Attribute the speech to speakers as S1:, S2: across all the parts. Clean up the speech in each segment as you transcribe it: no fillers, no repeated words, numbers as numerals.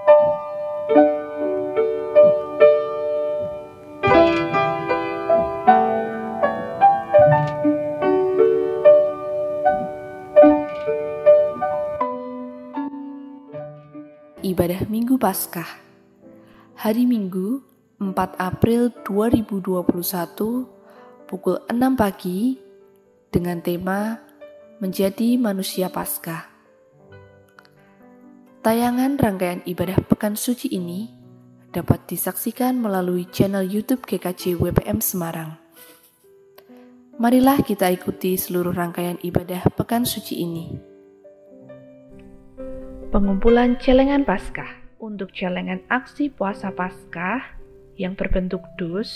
S1: Ibadah Minggu Paskah. Hari Minggu, 4 April 2021, pukul 6 pagi, dengan tema Menjadi Manusia Paskah. Tayangan rangkaian ibadah Pekan Suci ini dapat disaksikan melalui channel YouTube GKJ WPM Semarang. Marilah kita ikuti seluruh rangkaian ibadah Pekan Suci ini. Pengumpulan celengan Paskah. Untuk celengan aksi puasa Paskah yang berbentuk dus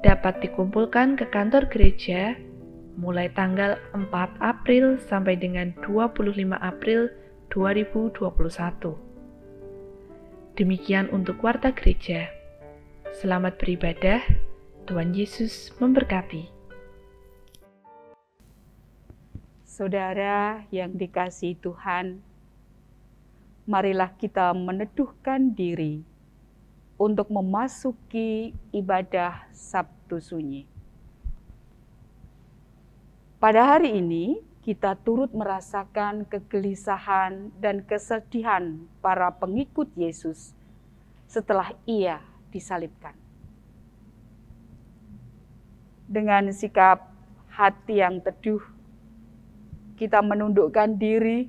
S1: dapat dikumpulkan ke kantor gereja mulai tanggal 4 April sampai dengan 25 April 2021. Demikian untuk warta gereja. Selamat beribadah. Tuhan Yesus memberkati.
S2: Saudara yang dikasihi Tuhan, marilah kita meneduhkan diri untuk memasuki ibadah Sabtu Sunyi. Pada hari ini, kita turut merasakan kegelisahan dan kesedihan para pengikut Yesus setelah Ia disalibkan. Dengan sikap hati yang teduh, kita menundukkan diri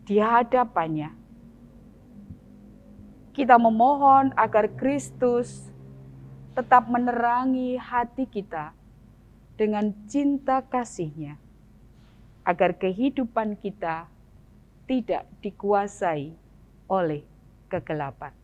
S2: di hadapannya. Kita memohon agar Kristus tetap menerangi hati kita dengan cinta kasih-Nya, agar kehidupan kita tidak dikuasai oleh kegelapan.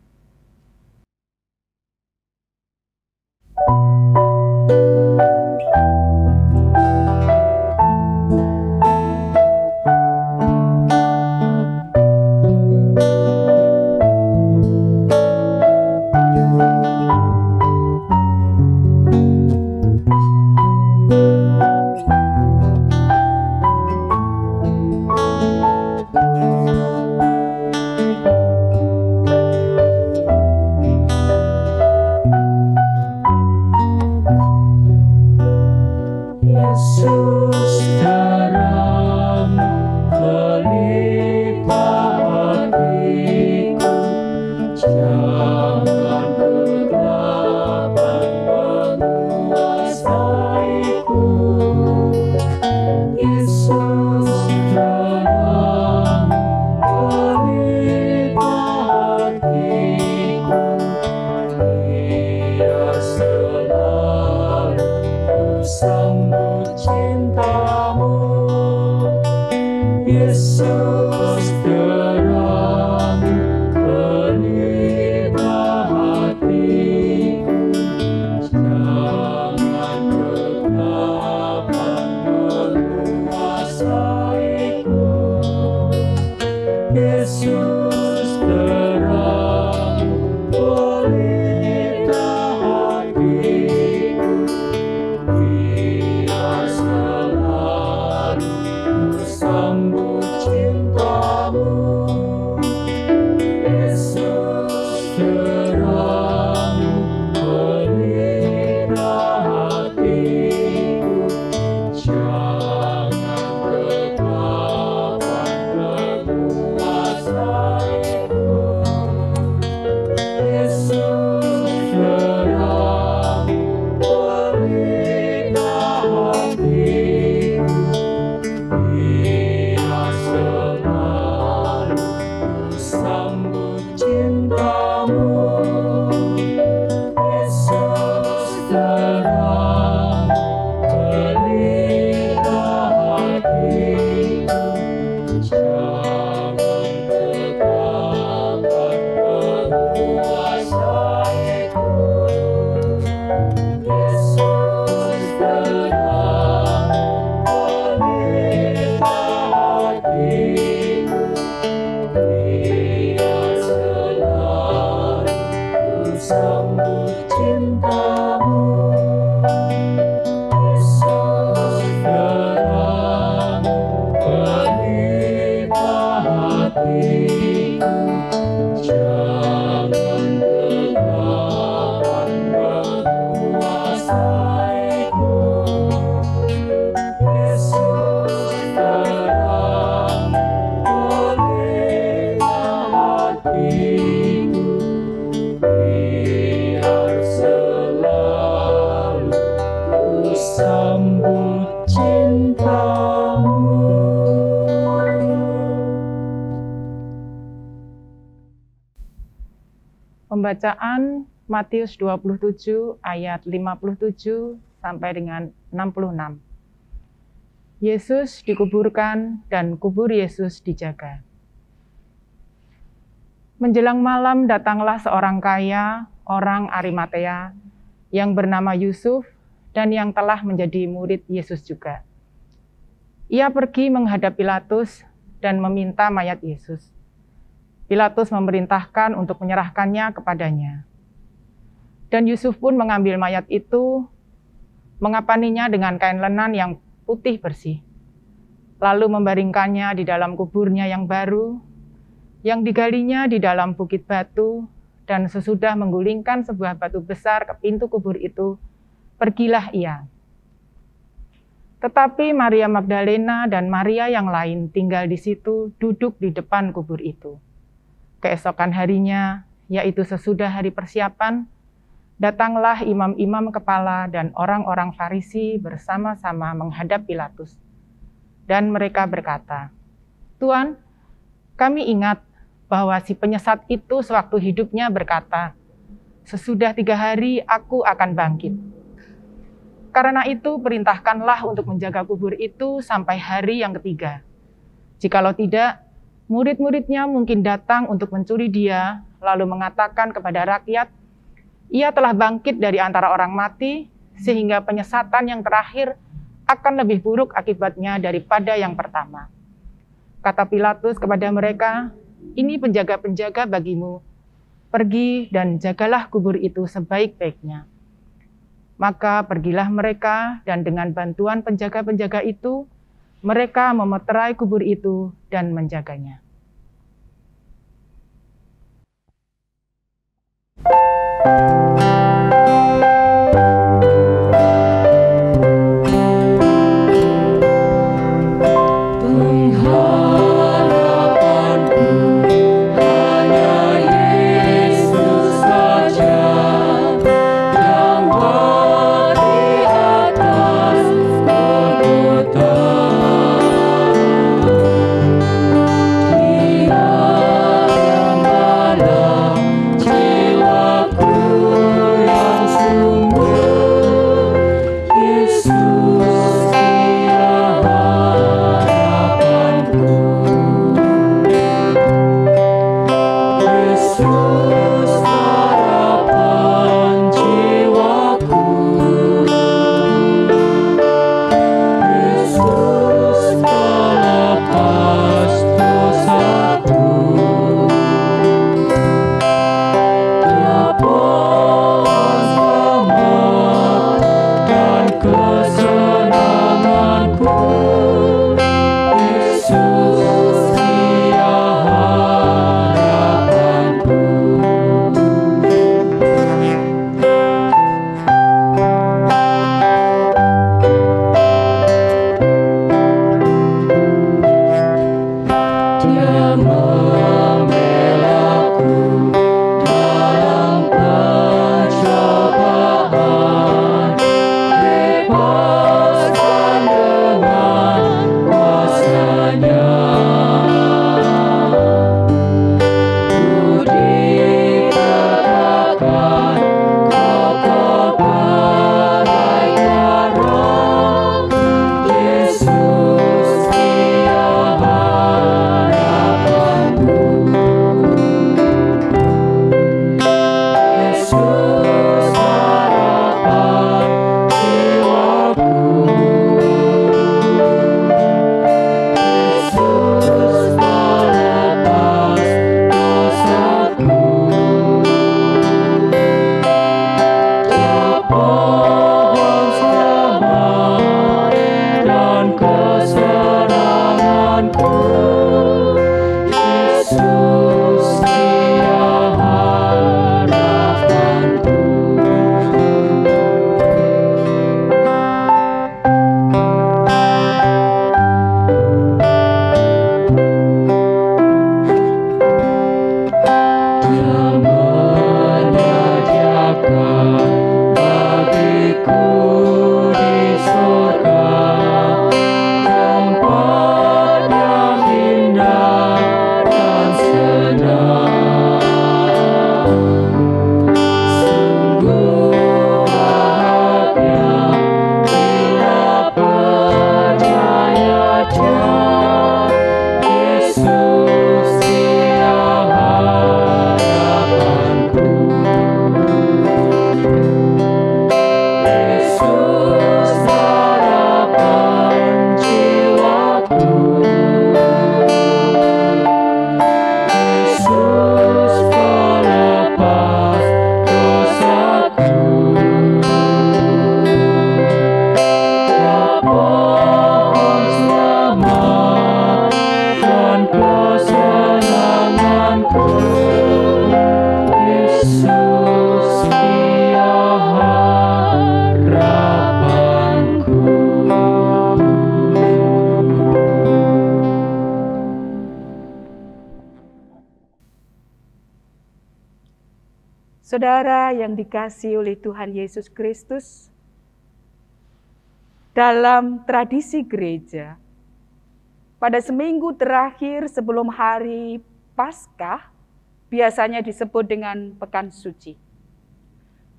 S3: Pembacaan Matius 27 ayat 57 sampai dengan 66. Yesus dikuburkan dan kubur Yesus dijaga. Menjelang malam datanglah seorang kaya, orang Arimatea, yang bernama Yusuf dan yang telah menjadi murid Yesus juga. Ia pergi menghadap Pilatus dan meminta mayat Yesus. Pilatus memerintahkan untuk menyerahkannya kepadanya. Dan Yusuf pun mengambil mayat itu, mengapaninya dengan kain lenan yang putih bersih, lalu membaringkannya di dalam kuburnya yang baru, yang digalinya di dalam bukit batu, dan sesudah menggulingkan sebuah batu besar ke pintu kubur itu, pergilah ia. Tetapi Maria Magdalena dan Maria yang lain tinggal di situ, duduk di depan kubur itu. Keesokan harinya, yaitu sesudah hari persiapan, datanglah imam-imam kepala dan orang-orang Farisi bersama-sama menghadap Pilatus. Dan mereka berkata, "Tuan, kami ingat bahwa si penyesat itu sewaktu hidupnya berkata, 'Sesudah 3 hari aku akan bangkit.' Karena itu perintahkanlah untuk menjaga kubur itu sampai hari yang ketiga. Jikalau tidak, murid-muridnya mungkin datang untuk mencuri dia, lalu mengatakan kepada rakyat, 'Ia telah bangkit dari antara orang mati,' sehingga penyesatan yang terakhir akan lebih buruk akibatnya daripada yang pertama." Kata Pilatus kepada mereka, "Ini penjaga-penjaga bagimu. Pergi dan jagalah kubur itu sebaik-baiknya." Maka pergilah mereka, dan dengan bantuan penjaga-penjaga itu, mereka memeterai kubur itu dan menjaganya.
S4: Di
S2: Saudara yang dikasihi oleh Tuhan Yesus Kristus, dalam tradisi gereja, pada seminggu terakhir sebelum hari Paskah, biasanya disebut dengan Pekan Suci,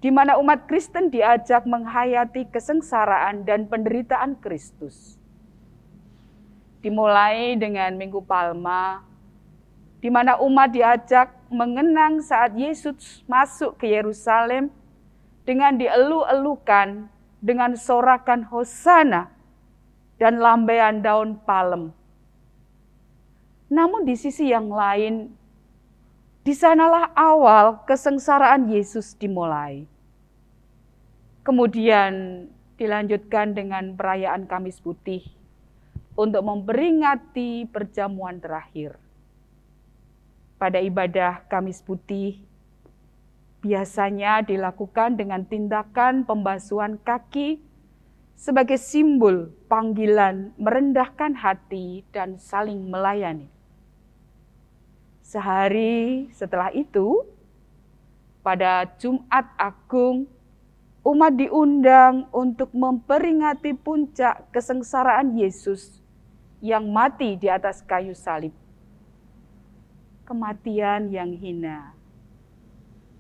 S2: di mana umat Kristen diajak menghayati kesengsaraan dan penderitaan Kristus. Dimulai dengan Minggu Palma, di mana umat diajak mengenang saat Yesus masuk ke Yerusalem dengan dielu-elukan dengan sorakan Hosana dan lambaian daun palem. Namun di sisi yang lain, di sanalah awal kesengsaraan Yesus dimulai. Kemudian dilanjutkan dengan perayaan Kamis Putih untuk memperingati perjamuan terakhir. Pada ibadah Kamis Putih, biasanya dilakukan dengan tindakan pembasuhan kaki sebagai simbol panggilan merendahkan hati dan saling melayani. Sehari setelah itu, pada Jumat Agung, umat diundang untuk memperingati puncak kesengsaraan Yesus yang mati di atas kayu salib. Kematian yang hina,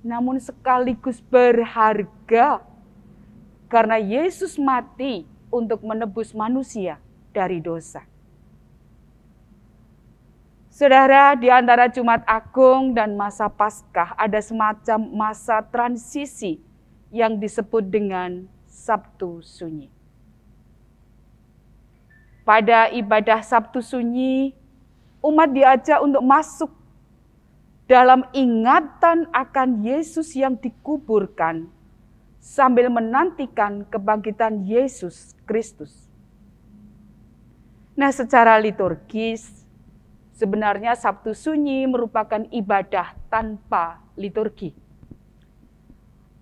S2: namun sekaligus berharga, karena Yesus mati untuk menebus manusia dari dosa. Saudara, di antara Jumat Agung dan masa Paskah ada semacam masa transisi yang disebut dengan Sabtu Sunyi. Pada ibadah Sabtu Sunyi, umat diajak untuk masuk dalam ingatan akan Yesus yang dikuburkan sambil menantikan kebangkitan Yesus Kristus. Nah, secara liturgis, sebenarnya Sabtu Sunyi merupakan ibadah tanpa liturgi.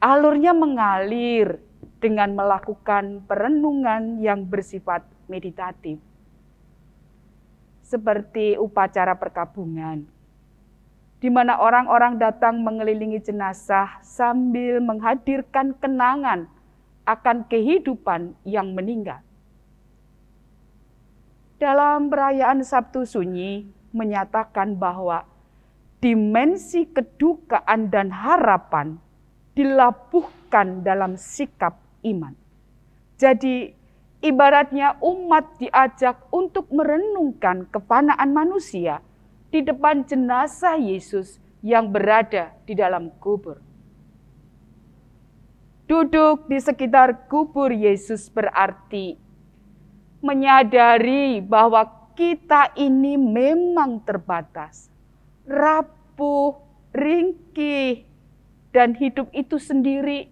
S2: Alurnya mengalir dengan melakukan perenungan yang bersifat meditatif, seperti upacara perkabungan, di mana orang-orang datang mengelilingi jenazah sambil menghadirkan kenangan akan kehidupan yang meninggal. Dalam perayaan Sabtu Sunyi menyatakan bahwa dimensi kedukaan dan harapan dilabuhkan dalam sikap iman. Jadi ibaratnya umat diajak untuk merenungkan kefanaan manusia di depan jenazah Yesus yang berada di dalam kubur. Duduk di sekitar kubur Yesus berarti menyadari bahwa kita ini memang terbatas, rapuh, ringkih, dan hidup itu sendiri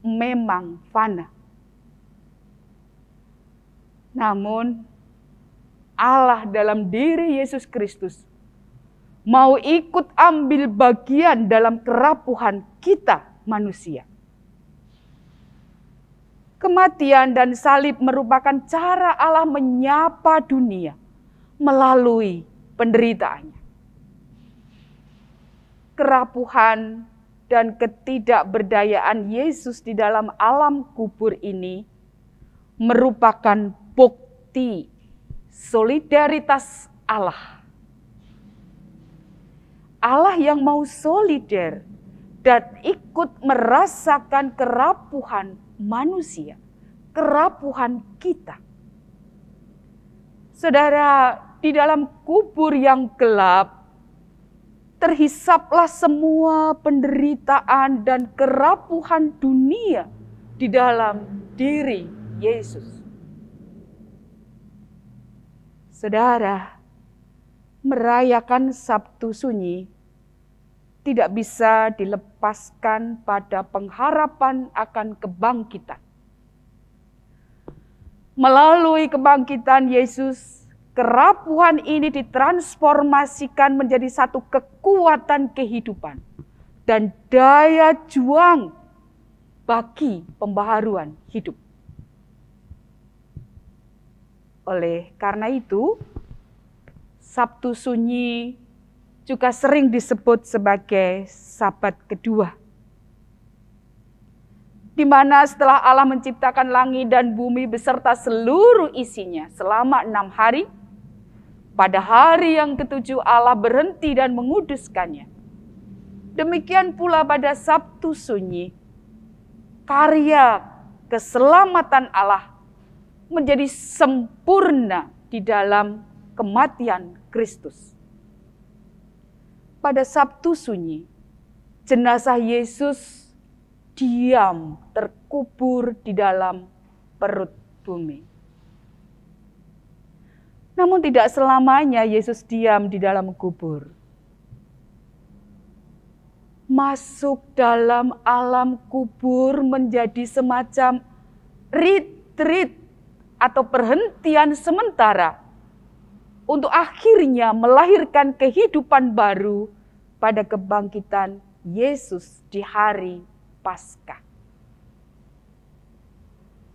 S2: memang fana. Namun Allah dalam diri Yesus Kristus mau ikut ambil bagian dalam kerapuhan kita manusia. Kematian dan salib merupakan cara Allah menyapa dunia melalui penderitaannya. Kerapuhan dan ketidakberdayaan Yesus di dalam alam kubur ini merupakan bukti solidaritas Allah. Allah yang mau solider dan ikut merasakan kerapuhan manusia, kerapuhan kita. Saudara, di dalam kubur yang gelap, terhisaplah semua penderitaan dan kerapuhan dunia di dalam diri Yesus. Saudara, merayakan Sabtu Sunyi tidak bisa dilepaskan pada pengharapan akan kebangkitan. Melalui kebangkitan Yesus, kerapuhan ini ditransformasikan menjadi satu kekuatan kehidupan dan daya juang bagi pembaharuan hidup. Oleh karena itu, Sabtu Sunyi juga sering disebut sebagai Sabat kedua di mana setelah Allah menciptakan langit dan bumi beserta seluruh isinya selama 6 hari, pada hari yang ketujuh Allah berhenti dan menguduskannya. Demikian pula pada Sabtu Sunyi, karya keselamatan Allah menjadi sempurna di dalam kematian Kristus. Pada Sabtu Sunyi, jenazah Yesus diam terkubur di dalam perut bumi. Namun tidak selamanya Yesus diam di dalam kubur. Masuk dalam alam kubur menjadi semacam retreat atau perhentian sementara untuk akhirnya melahirkan kehidupan baru pada kebangkitan Yesus di hari Paskah.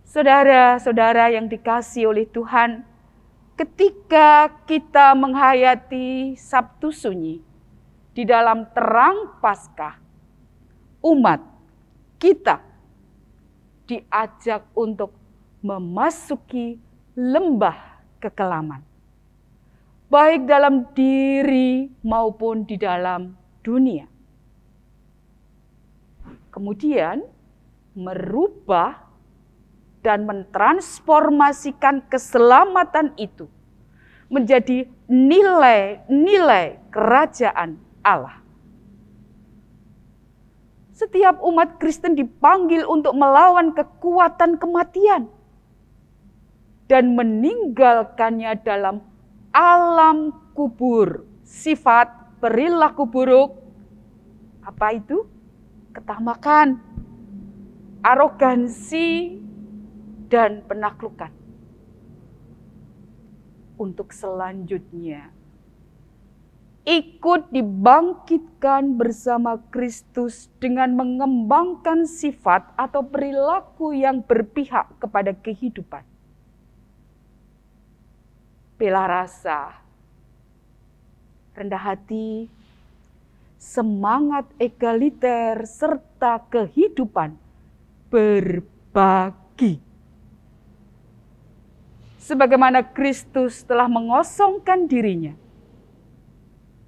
S2: Saudara-saudara yang dikasihi oleh Tuhan, ketika kita menghayati Sabtu Sunyi di dalam terang Paskah, umat kita diajak untuk memasuki lembah kekelaman, baik dalam diri maupun di dalam dunia. Kemudian merubah dan mentransformasikan keselamatan itu menjadi nilai-nilai kerajaan Allah. Setiap umat Kristen dipanggil untuk melawan kekuatan kematian dan meninggalkannya dalam alam kubur. Sifat perilaku buruk, apa itu? Ketamakan, arogansi, dan penaklukan. Untuk selanjutnya, ikut dibangkitkan bersama Kristus dengan mengembangkan sifat atau perilaku yang berpihak kepada kehidupan. Bela rasa, rendah hati, semangat egaliter, serta kehidupan berbagi. Sebagaimana Kristus telah mengosongkan dirinya,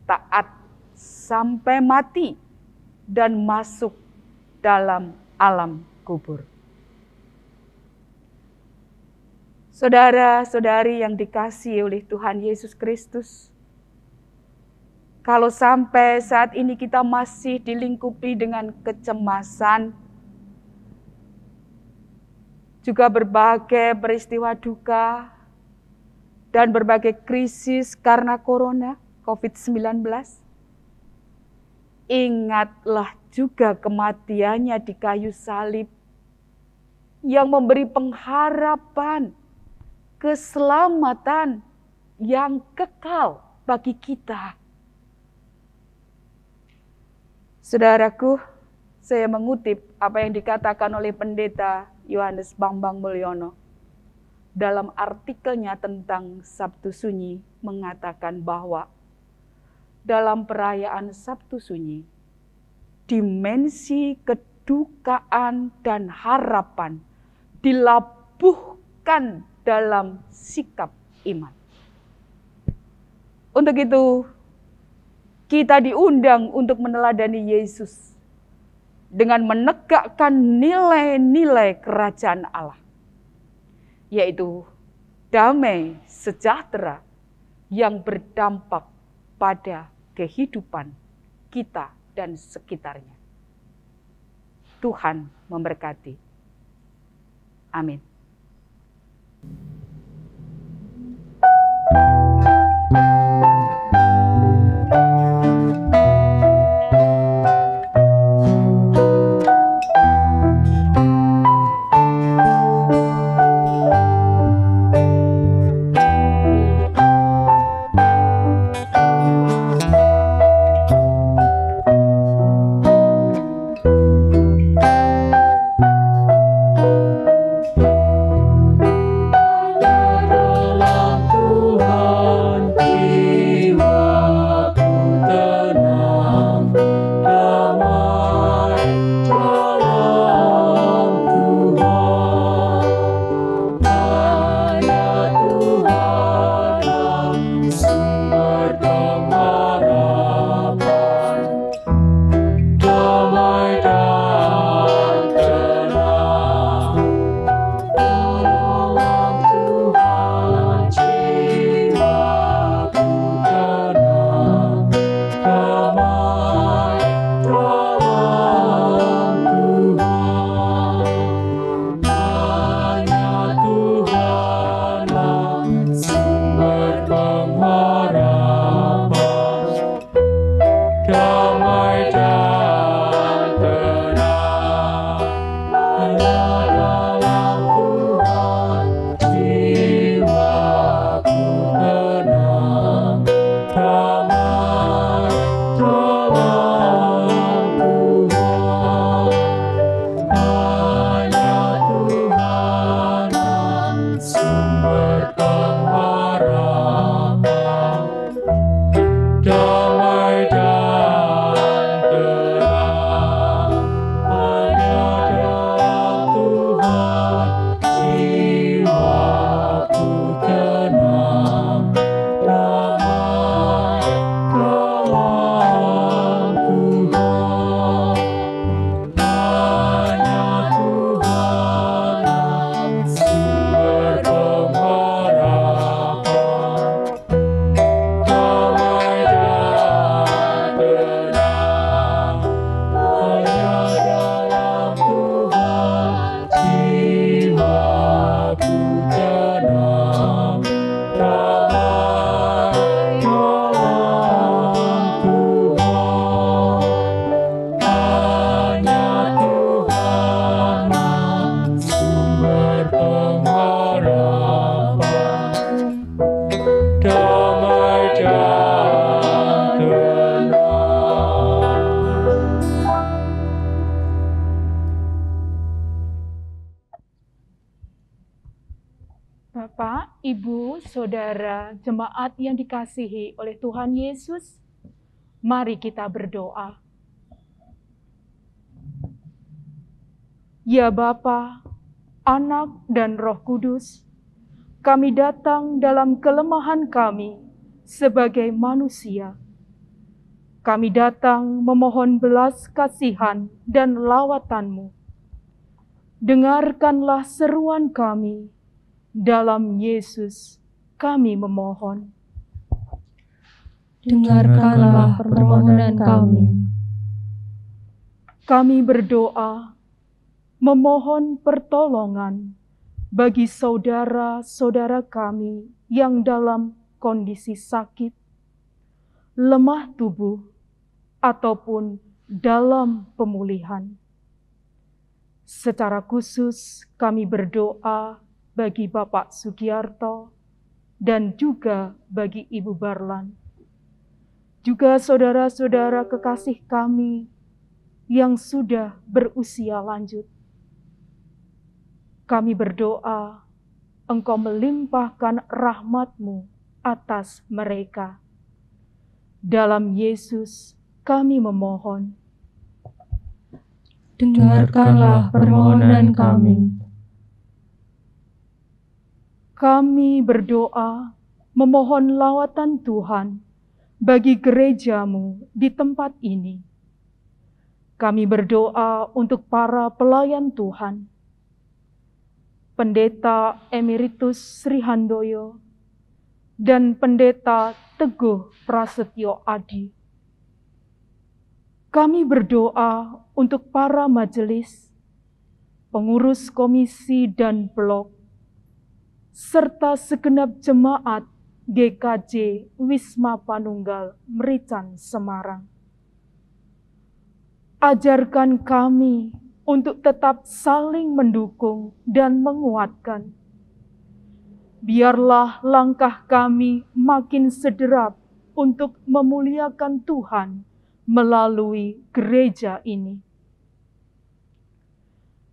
S2: taat sampai mati dan masuk dalam alam kubur. Saudara-saudari yang dikasihi oleh Tuhan Yesus Kristus, kalau sampai saat ini kita masih dilingkupi dengan kecemasan, juga berbagai peristiwa duka, dan berbagai krisis karena corona, COVID-19, ingatlah juga kematiannya di kayu salib yang memberi pengharapan, keselamatan yang kekal bagi kita. Saudaraku, saya mengutip apa yang dikatakan oleh Pendeta Yohanes Bambang Mulyono dalam artikelnya tentang Sabtu Sunyi, mengatakan bahwa dalam perayaan Sabtu Sunyi, dimensi kedukaan dan harapan dilabuhkan dalam sikap iman. Untuk itu, kita diundang untuk meneladani Yesus dengan menegakkan nilai-nilai kerajaan Allah, yaitu damai sejahtera yang berdampak pada kehidupan kita dan sekitarnya. Tuhan memberkati. Amin.
S4: damai dan tenang. Hanya dalam Tuhan jiwaku tenang. Damai dalam Tuhan. Hanya Tuhan yang sumber pengharapan. Damai dan tenang, hanya dalam Tuhan jiwaku tenang. Damai dalam Tuhan, hanya Tuhan yang sumber pengharapan. Damai dan tenang, hanya dalam Tuhan jiwaku tenang. Damai dalam Tuhan, hanya Tuhan yang sumber pengharapan. Damai dan tenang.
S5: Bapak, Ibu, Saudara, jemaat yang dikasihi oleh Tuhan Yesus, mari kita berdoa. Ya Bapa, Anak, dan Roh Kudus, kami datang dalam kelemahan kami sebagai manusia. Kami datang memohon belas kasihan dan lawatan-Mu. Dengarkanlah seruan kami. Dalam Yesus kami memohon.
S6: Dengarkanlah permohonan kami.
S5: Kami berdoa, memohon pertolongan bagi saudara-saudara kami yang dalam kondisi sakit, lemah tubuh, ataupun dalam pemulihan. Secara khusus kami berdoa bagi Bapak Sugiarto dan juga bagi Ibu Barlan. Juga saudara-saudara kekasih kami yang sudah berusia lanjut. Kami berdoa, Engkau melimpahkan rahmat-Mu atas mereka. Dalam Yesus kami memohon.
S6: Dengarkanlah permohonan kami.
S5: Kami berdoa, memohon lawatan Tuhan bagi gereja-Mu di tempat ini. Kami berdoa untuk para pelayan Tuhan, Pendeta Emeritus Sri Handoyo, dan Pendeta Teguh Prasetyo Adi. Kami berdoa untuk para majelis, pengurus komisi dan blok, serta segenap jemaat GKJ Wisma Panunggal Merican Semarang. Ajarkan kami untuk tetap saling mendukung dan menguatkan. Biarlah langkah kami makin sederap untuk memuliakan Tuhan melalui gereja ini.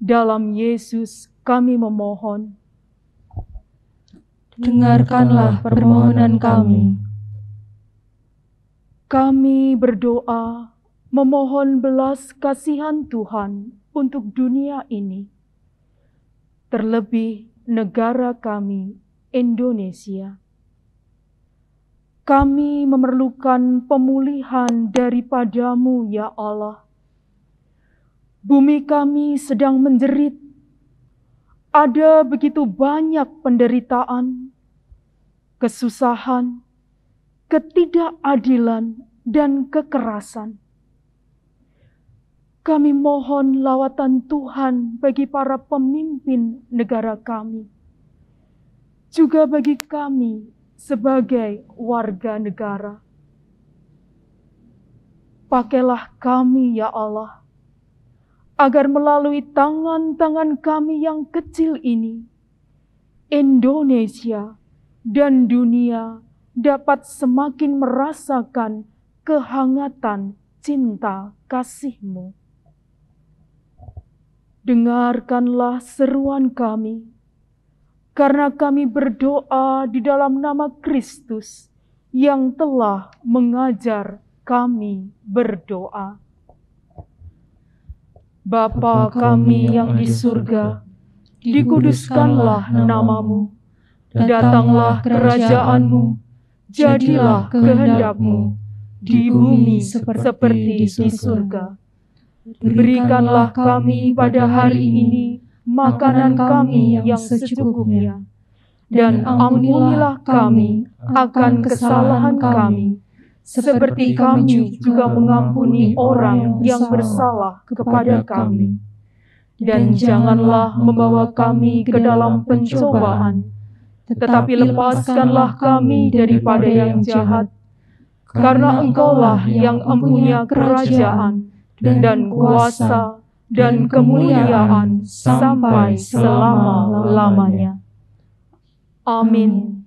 S5: Dalam Yesus kami memohon.
S6: Dengarkanlah permohonan kami.
S5: Kami berdoa memohon belas kasihan Tuhan untuk dunia ini, terlebih negara kami, Indonesia. Kami memerlukan pemulihan daripada-Mu, ya Allah. Bumi kami sedang menjerit. Ada begitu banyak penderitaan, kesusahan, ketidakadilan, dan kekerasan. Kami mohon lawatan Tuhan bagi para pemimpin negara kami, juga bagi kami sebagai warga negara. Pakailah kami ya Allah, agar melalui tangan-tangan kami yang kecil ini, Indonesia dan dunia dapat semakin merasakan kehangatan cinta kasih-Mu. Dengarkanlah seruan kami, karena kami berdoa di dalam nama Kristus yang telah mengajar kami berdoa. Bapa kami yang di surga, dikuduskanlah nama-Mu, datanglah kerajaan-Mu, jadilah kehendak-Mu di bumi seperti di surga. Berikanlah kami pada hari ini makanan kami yang secukupnya, dan ampunilah kami akan kesalahan kami, seperti kami juga mengampuni orang yang bersalah kepada kami. Dan janganlah membawa kami ke dalam pencobaan, tetapi lepaskanlah kami daripada yang jahat, karena Engkaulah yang mempunyai kerajaan dan kuasa dan kemuliaan sampai selama-lamanya. Amin.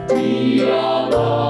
S4: Dialah